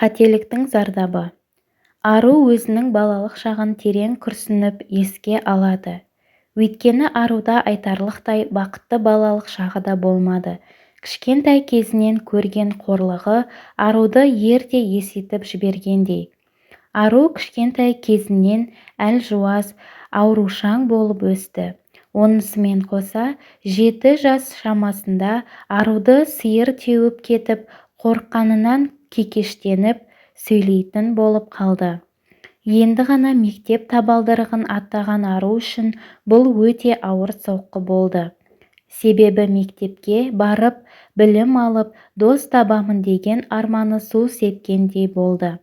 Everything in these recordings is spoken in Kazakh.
Қателіктің зардабы. Ару өзінің балалық шағын терең күрсініп еске алады. Өйткені аруда айтарлықтай бақытты балалық шағы да болмады. Кішкентай кезінен көрген қорлығы аруды ерте есейтіп жібергендей. Ару кішкентай кезінен әлжуаз, аурушаң болып өсті. Онысымен қоса 7 жас шамасында аруды сиыр теуіп кетіп, қорыққанынан кекештеніп сөйлейтін болып қалды. Енді ғана мектеп табалдырығын аттаған ару үшін бұл өте ауыр соққы болды. Себебі мектепке барып, білім алып, дос табамын деген арманы су сепкендей болды.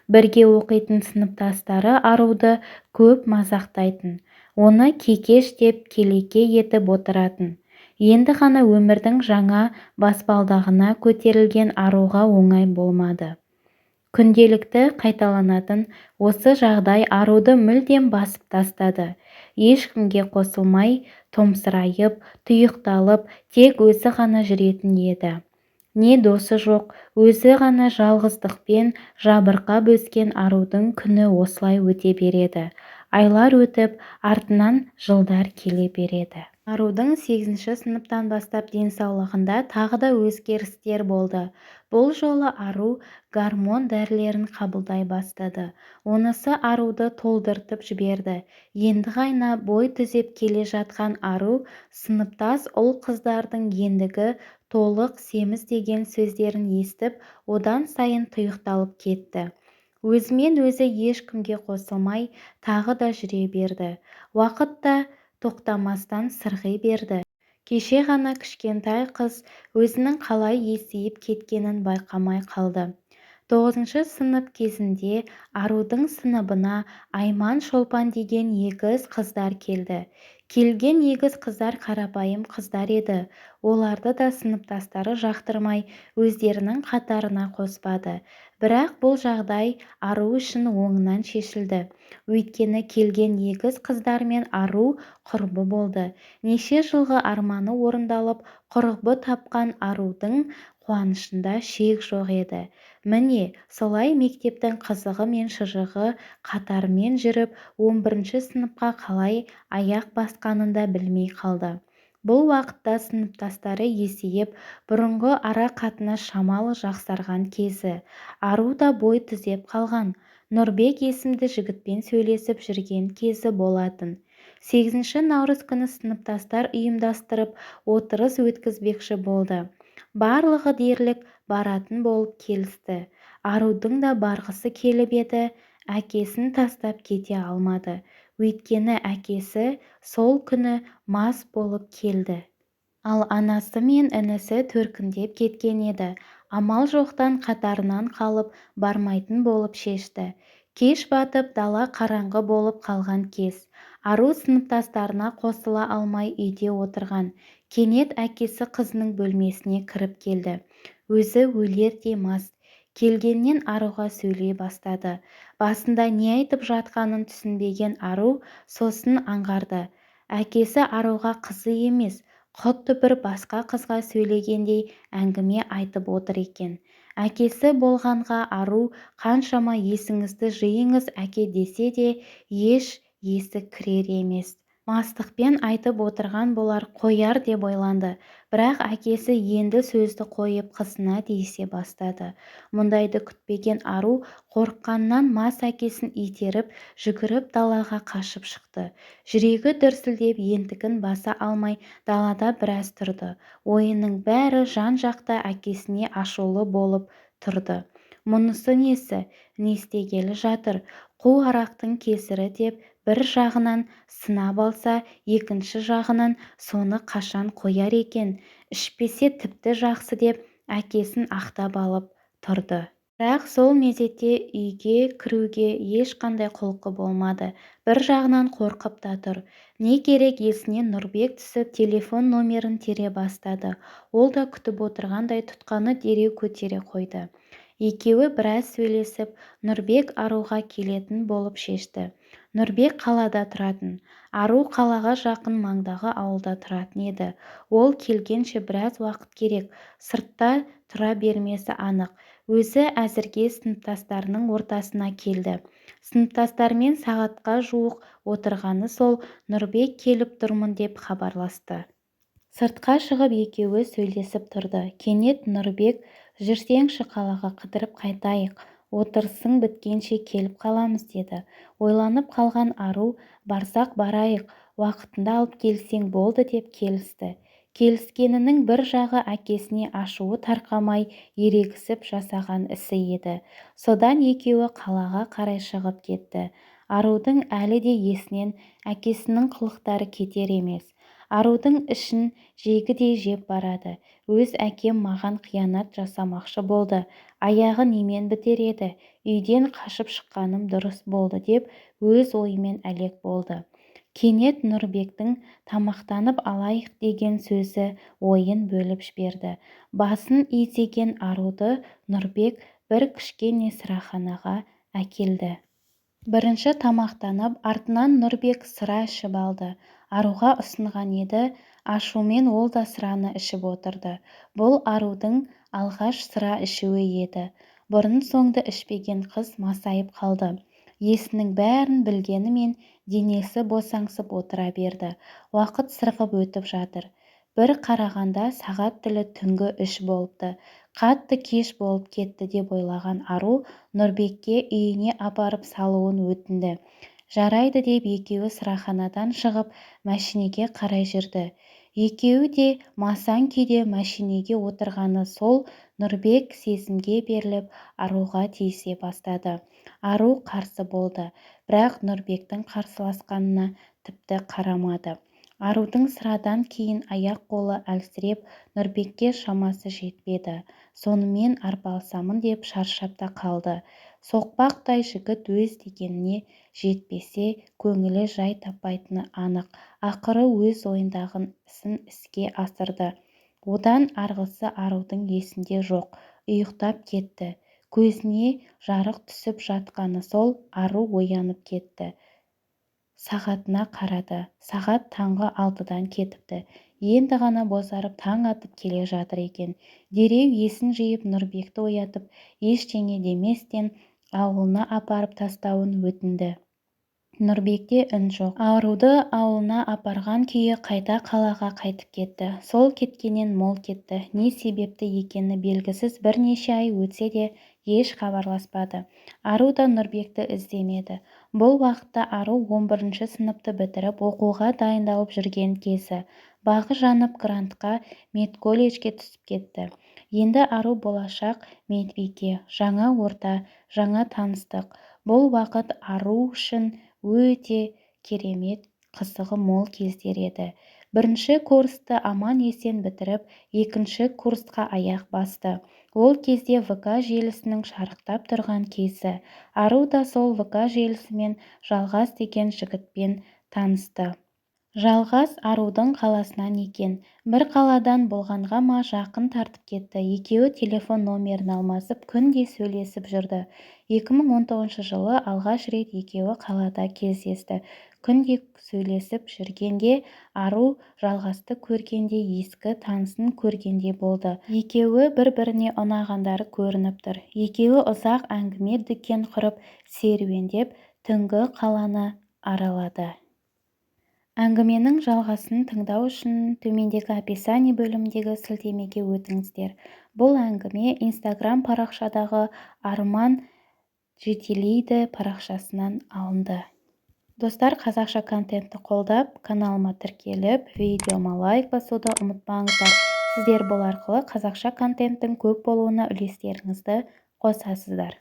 Бірге оқитын сыныптастары аруды көп мазақтайтын, оны кекеш деп келеке етіп отыратын. Енді ғана өмірдің жаңа баспалдағына көтерілген аруға оңай болмады. Күнделікті қайталанатын осы жағдай аруды мүлдем басып тастады. Ешкімге қосылмай, томсырайып, тұйықталып, тек өзі ғана жүретін еді. Не досы жоқ, өзі ғана жалғыздықпен жабырқап өскен арудың күні осылай өте береді. Айлар өтіп, артынан жылдар келе береді. Арудың 8-ші сыныптан бастап денсаулығында тағы да өзгерістер болды. Бұл жолы ару гормон дәрілерін қабылдай бастады. Онысы аруды толдыртып жіберді. Енді ғана бой түзеп келе жатқан ару сыныптас ұл-қыздардың ендігі толық семіз деген сөздерін естіп, одан сайын тұйықталып кетті. Өзімен өзі ешкімге қосылмай тағы да жүре берді. Уақыт та тоқтамастан сырғи берді. Кеше ғана кішкентай қыз өзінің қалай есейіп кеткенін байқамай қалды. 9-шы сынып кезінде арудың сыныбына Айман Шолпан деген егіз қыздар келді. Келген егіз қыздар қарапайым қыздар еді. Оларды да сыныптастары жақтырмай өздерінің қатарына қоспады. Бірақ бұл жағдай ару үшін оңынан шешілді. Өйткені келген егіз қыздармен ару құрбы болды. Неше жылғы арманы орындалып, құрбы тапқан арудың қуанышында шек жоқ еді. Міне, солай мектептің қызығы мен шыжығы қатармен жүріп, 11-ші сыныпқа қалай аяқ басқанын да білмей қалды. Бұл уақытта сыныптастары есейіп, бұрынғы ара қатынас шамалы жақсарған кезі. Ару да бой түзеп қалған. Нұрбек есімді жігітпен сөйлесіп жүрген кезі болатын. 8-ші наурыз күні сыныптастар ұйымдастырып отырыс өткізбекші болды. Барлығы дерлік баратын болып келісті. Арудың да барғысы келіп еді, әкесін тастап кете алмады. Өйткені әкесі сол күні мас болып келді. Ал анасы мен інісі төркіндеп кеткен еді. Амал жоқтан қатарынан қалып бармайтын болып шешті. Кеш батып дала қараңғы болып қалған кез. Ару сыныптастарына қосыла алмай үйде отырған. Кенет әкесі қызының бөлмесіне кіріп келді. Өзі өлердей мас. Келгеннен аруға сөйлей бастады. Басында не айтып жатқанын түсінбеген ару сосын аңғарды. Әкесі аруға қызы емес, құдды бір басқа қызға сөйлегендей әңгіме айтып отыр екен. Әкесі болғанға ару қаншама есіңізді жиыңыз әке десе де еш есі кірер емес. Мастықпен айтып отырған болар қояр деп ойланды. Бірақ әкесі енді сөзді қойып қызына тиісе бастады. Мұндайды күтпеген ару қорыққаннан мас әкесін итеріп, жүгіріп далаға қашып шықты. Жүрегі дүрсілдеп ентігін баса алмай далада біраз тұрды. Ойының бәрі жан-жақта әкесіне ашулы болып тұрды. Мұнысы несі? Не істегелі жатыр? Қу арақтың кесірі деп бір жағынан сынап алса, екінші жағынан соны қашан қояр екен? Ішпесе тіпті жақсы деп әкесін ақтап алып тұрды. Бірақ сол мезетте үйге кіруге ешқандай құлқы болмады. Бір жағынан қорқып та тұр. Не керек есіне Нұрбек түсіп телефон номерін тере бастады. Ол да күтіп отырғандай тұтқаны дереу көтере қойды. Екеуі біраз сөйлесіп, Нұрбек аруға келетін болып шешті. Нұрбек қалада тұратын. Ару қалаға жақын маңдағы ауылда тұратын еді. Ол келгенше біраз уақыт керек. Сыртта тұра бермесі анық. Өзі әзірге сыныптастарының ортасына келді. Сыныптастарымен сағатқа жуық отырғаны сол Нұрбек келіп тұрмын деп хабарласты. Сыртқа шығып екеуі сөйлесіп тұрды. Кенет Нұрбек, жүрсеңші қалаға қыдырып қайтайық, отырысың біткенше келіп қаламыз деді. Ойланып қалған Ару, барсақ барайық, уақытында алып келсең болды деп келісті. Келіскенінің бір жағы әкесіне ашуы тарқамай ерегісіп жасаған ісі еді. Содан екеуі қалаға қарай шығып кетті. Арудың әлі де есінен әкесінің қылықтары кетер емес. Арудың ішін жегідей жеп барады. Өз әкем маған қиянат жасамақшы болды. Аяғы немен бітер еді? Үйден қашып шыққаным дұрыс болды деп өз ойымен әлек болды. Кенет Нұрбектің тамақтанып алайық деген сөзі ойын бөліп жіберді. Басын изеген Аруды Нұрбек бір кішкене сыраханаға әкелді. Бірінші тамақтанып, артынан Нұрбек сыра ішіп алды. Аруға ұсынған еді, ашумен ол да сыраны ішіп отырды. Бұл Арудың алғаш сыра ішуі еді. Бұрын-соңды ішпеген қыз масайып қалды. Есінің бәрін білгенімен денесі босаңсып отыра берді. Уақыт сырғып өтіп жатыр. Бір қарағанда сағат тілі түнгі 3 болыпты. Қатты кеш болып кетті деп ойлаған Ару Нұрбекке үйіне апарып салуын өтінді. Жарайды деп екеуі сыраханадан шығып мәшинеге қарай жүрді. Екеуі де масаң күйде мәшинеге отырғаны сол Нұрбек сезімге беріліп Аруға тиісе бастады. Ару қарсы болды, бірақ Нұрбектің қарсыласқанына тіпті қарамады. Арудың sıрадан кейін аяқ-қолы әлсіреп, Нұрбекке шамасы жетпеді. Сонымен арпалысамын деп шаршап та қалды. Соқпақтай жігіт өз дегеніне жетпесе, көңілі жай таппайтыны анық. Ақыры өз ойындағын ісін іске асырды. Одан арғысы Арудың есінде жоқ, ұйықтап кетті. Көзіне жарық түсіп жатқаны сол Ару оянып кетті. Сағатына қарады. Сағат таңғы 6-дан кетіпті. Енді ғана бозарып таң атып келе жатыр екен. Дереу есін жиып Нұрбекті оятып, ештеңе деместен ауылына апарып тастауын өтінді. Нұрбекте үн жоқ. Аруды ауылына апарған күйі қайта қалаға қайтып кетті. Сол кеткеннен мол кетті. Не себепті екені белгісіз бірнеше ай өтсе де еш хабарласпады. Ару да Нұрбекті іздемеді. Бұл уақытта Ару 11-ші сыныпты бітіріп оқуға дайындалып жүрген кезі. Бағы жанып грантқа медколледжге түсіп кетті. Енді Ару болашақ медбике, жаңа орта, жаңа таныстық. Бұл уақыт Ару үшін өте керемет, қызығы мол кездер еді. Бірінші курсты аман-есен бітіріп, екінші курсқа аяқ басты. Ол кезде ВК желісінің шарықтап тұрған кезі. Ару да сол ВК желісімен Жалғас деген жігітпен танысты. Жалғас Арудың қаласынан екен. Бір қаладан болғанға ма жақын тартып кетті. Екеуі телефон номерін алмасып, күнде сөйлесіп жүрді. 2019 жылы алғаш рет екеуі қалада кездесті. Күнде сөйлесіп жүргенде Ару Жалғасты көргенде ескі танысын көргенде болды. Екеуі бір-біріне ұнағандары көрініп тұр. Екеуі ұзақ әңгіме дүкен құрып, серуендеп, түнгі қаланы аралады. Әңгіменің жалғасын тыңдау үшін төмендегі описание бөліміндегі сілтемеге өтіңіздер. Бұл әңгіме Instagram парақшадағы Арман жетелейді парақшасынан алынды. Достар, қазақша контентті қолдап, каналыма тіркеліп, видеома лайк басуды ұмытпаңыздар. Сіздер бұл арқылы қазақша контенттің көп болуына үлестеріңізді қосасыздар.